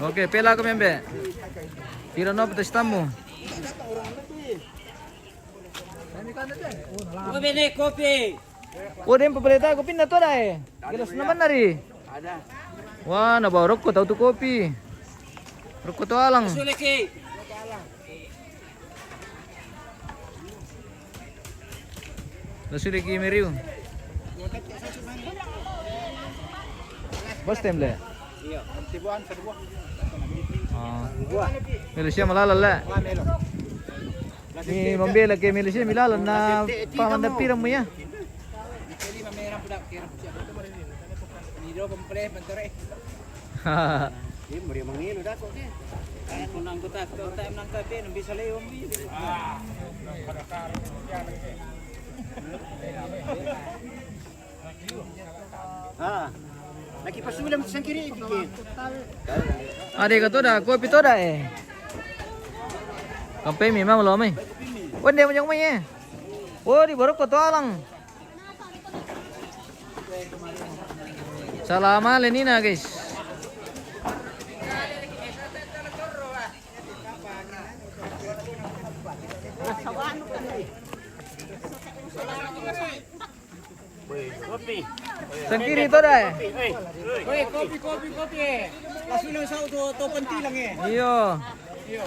Oke, pela ko membe. Tira no petas tamu. Kopi nih, kopi. Oh, dem pemerintah kopi na to dai. Gelas naman nari. Ada. Wah, nabawa rokok tahu tuh kopi. Rokok to alang. Suliki. Nasulit ki meriu. Bos temle. Iya, tibuan kedua. Ah. Milisya malalan la. Ni membela ke milisya milalan na pamandapirang mo ya. Jadi mamerang budak kira siya. Ni do pempre pentore. Ini meri mangilo dah kok. Kaya kung anggota ko tayo nang kape nang bisa leom. Lagi pasulam sa kiri ikikit. Ade ka to da, kopi to da eh. Kampai mi mang lo mai. Wande mo jang mai eh. Oh, di borok ko to alang. Salama lenina guys. Kopi. Sang kiri to da eh. Oi, kopi. Langsung lang sa to panti lang eh. Iyo. Iyo.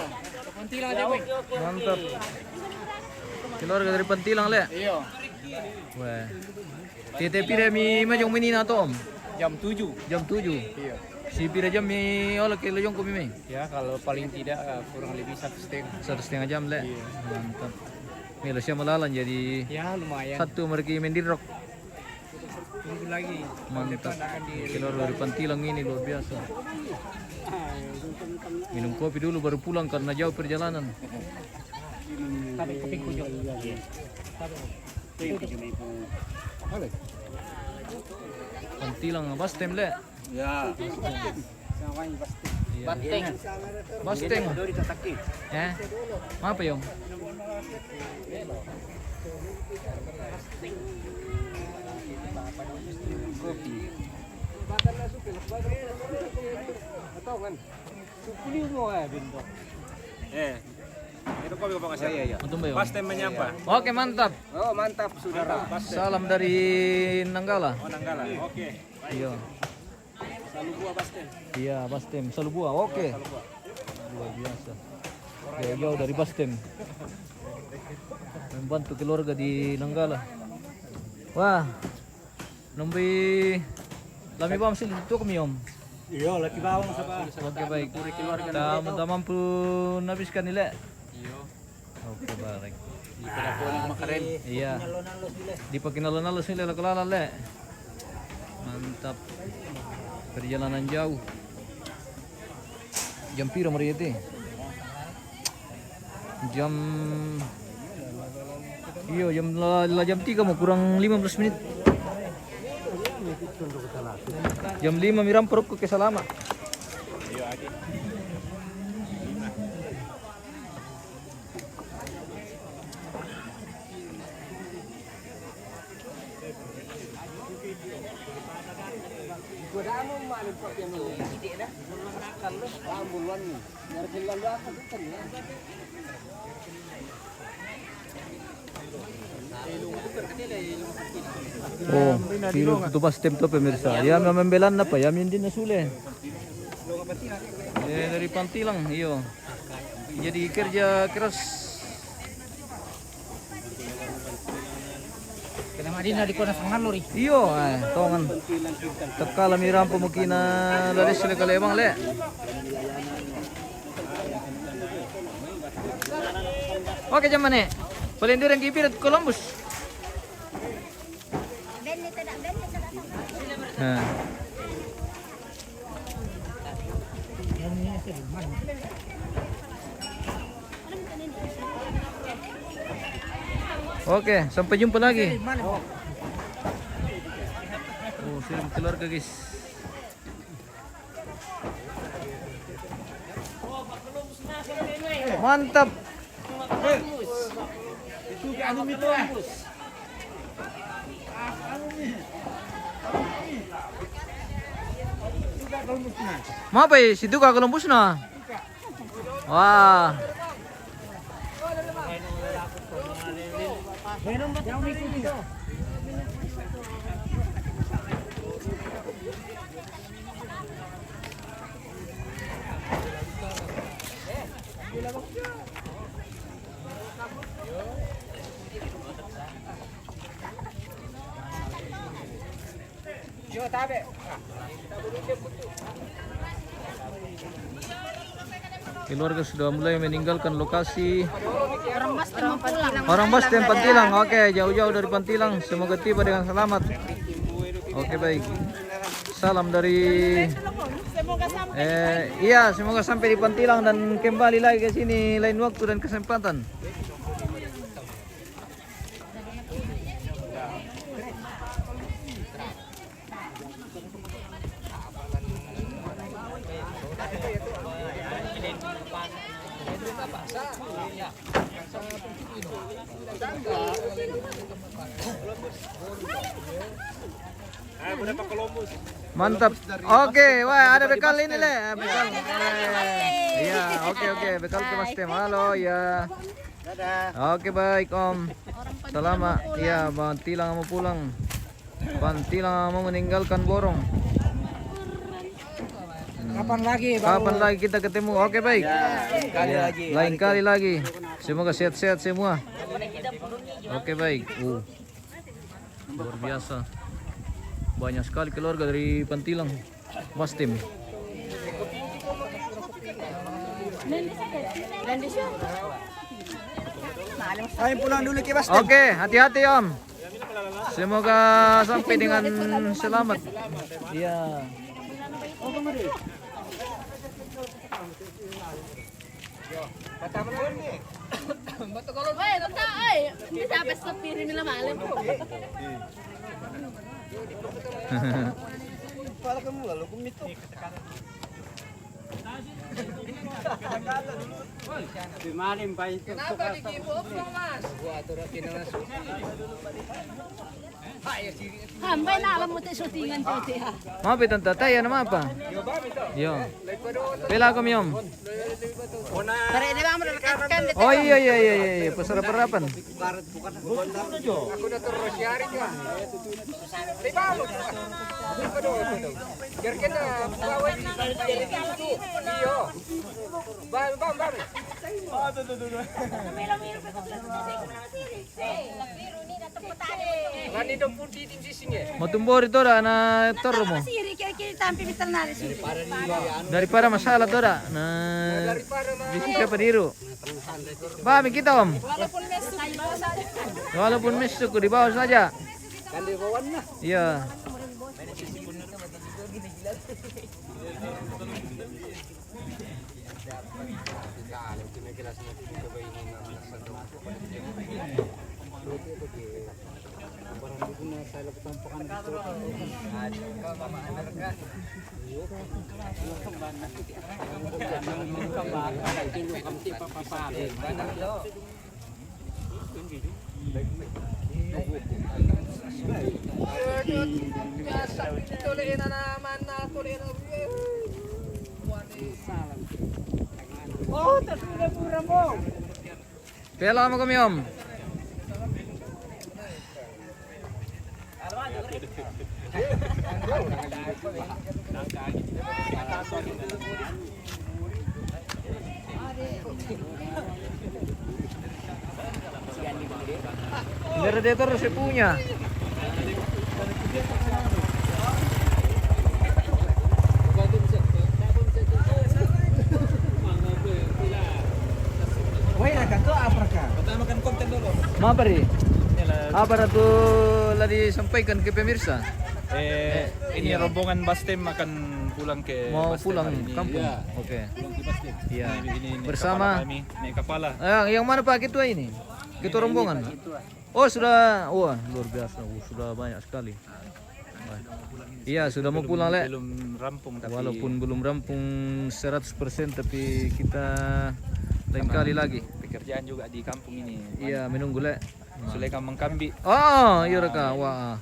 Panti lang aja, boy. Mantap. Keluarga dari Pentilang le. Iyo. Wah. Tete pire mi majong menina to om. Jam 7. Jam 7. Iya. Si pire jam mi olah ke lejong ko mi mai. Ya, kalau paling tidak kurang lebih 1,5. 1,5 jam le. Mantap. Mila siya malalan jadi Ya, lumayan. satu mereka mendirok. Tunggu lagi. Mantap. Keluarga dari Pentilang ini luar biasa. Minum kopi dulu baru pulang karena jauh perjalanan. Tapi kopi kujo. Pentilang bas tem le. Ya. Sampai pasti. Basteng. Basteng. Dari tataki. Eh. Apa yom? Kopi. Itu kopi apa saya ya? Untung ba yun? Pas time menyapa. Oke, mantap. Oh, mantap saudara. Salam dari Nanggala. Oh, Nanggala. Oke. Iya. Selalu buah Bastem. Iya, Bastem. Salubua. Oke. Luar biasa. Jauh dari Bastem. Membantu keluarga di Nanggala. Wah. Nombi lami bam sih itu kami om. Iya, lagi bawang sa Oke baik. Teman-teman pun habiskan nilai. Iya. Oke baik. Di padapuan ng makaren. Iya. Di pakinalon-alon sila lakalala le. Mantap. Perjalanan jauh. Jam piro Mariete? Jam Iya, jam 3 mau kurang 15 menit. Jam 5 miram perut ke Salama. Oh, sino itu pas tem to pemirsa. Ya membelan apa? Ya min din nasule. Dari Pantilang, iyo. Jadi kerja keras. Kenapa din di kona sangan lori? Iyo, tongan. Tekala miram pemukina dari sila kalebang le. Oke jam mana? Paling yang kipirat Columbus. Nah. Oke, sampai jumpa lagi. Oh, film keluarga guys. Mantap. Kalau Mau apa ya? Situ kak Columbus na. Wah. Yo tabe. Keluarga sudah mulai meninggalkan lokasi. Orang Orang Bastem Pantilang. Oke, jauh-jauh dari Pantilang. Semoga tiba dengan selamat. Oke, baik. Salam dari iya, semoga sampai di Pantilang dan kembali lagi ke sini lain waktu dan kesempatan. Mantap. Oke, wah ada bekal ini le. Bekal. Iya, oke, bekal ke Mas Tem. Halo, ya. Oke, baik Om. Selamat. Iya, Pantilang mau pulang. Pantilang mau meninggalkan Borong. Kapan lagi? Kapan lagi kita ketemu? Oke, baik. Lain kali lagi. Semoga sehat-sehat semua. Oke, baik. Luar biasa. Banyak sekali keluarga dari Pantilang, Bastem. Ayo pulang dulu ke Bas. Oke, hati-hati Om. Semoga sampai dengan selamat. Iya. Woi, tentang ay, hindi dapat sa pirin nila malam. Para kamu lalu kumito. Dimalim pa ito. Kenapa di-give-off mo, Mas? Hambay na alam mo tayo shootingan dito ha. Mau pitan tatay nama apa? Yo. Bela kami Om. Pare di ba mo nakakaskan dito? Oh iya, pesara-perapan. Aku na terus yari ka. Liba mo. Biarkan na pawai itu. Iyo. Bam. Ngani dong pun di sini. Mau tumbor itu dah na toro mo. Siri kiri tampi bital na siri. Daripada masalah tuh dah. Nah, bisa pediru. Bami kita Om. Walaupun mesuk di bawah saja. Kan di bawah na. Iya. Oh, tersudah murah mo. Pela mo kami Om. Generator saya punya. Woi, akan tuh apa kah? Pertamakan konten dulu. Apa nih? Apa itu lah disampaikan ke pemirsa? Ini rombongan Bastem akan pulang ke Mau Bastem pulang hari ini. kampung. Iya. Oke. Pulang ke Bastem. Iya. Ini Bersama kami naik kepala. yang mana Pak Ketua ini? Ketua rombongan. Oh sudah, wah luar biasa, sudah banyak sekali. Wah. Iya sudah mau pulang le. Belum rampung tapi Walaupun belum rampung 100% tapi kita lain kali lagi. pekerjaan juga di kampung ini. Iya menunggu le. Sulaiman Mengkambi. Oh iya reka, wah.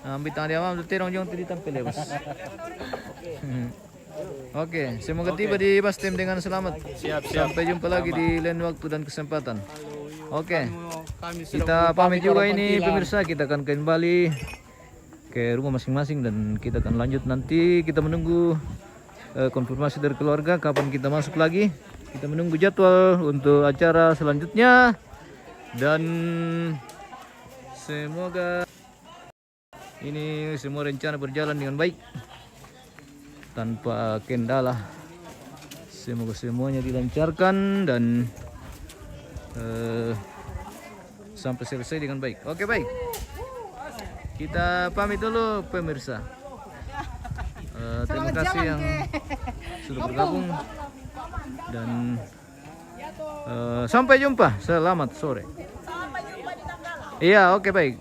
Ambil tangan dia mah terong jong tadi tampil ya bos. Oke, semoga tiba di Bastem dengan selamat. Sampai jumpa lagi di lain waktu dan kesempatan. Oke, kita pamit juga ini pemirsa. Kita akan kembali ke rumah masing-masing dan kita akan lanjut nanti. Kita menunggu konfirmasi dari keluarga kapan kita masuk lagi. Kita menunggu jadwal untuk acara selanjutnya dan semoga ini semua rencana berjalan dengan baik tanpa kendala. Semoga semuanya dilancarkan dan sampai selesai dengan baik. Oke, baik. Kita pamit dulu pemirsa. Terima kasih yang sudah bergabung dan sampai jumpa. Selamat sore. Iya, oke, baik.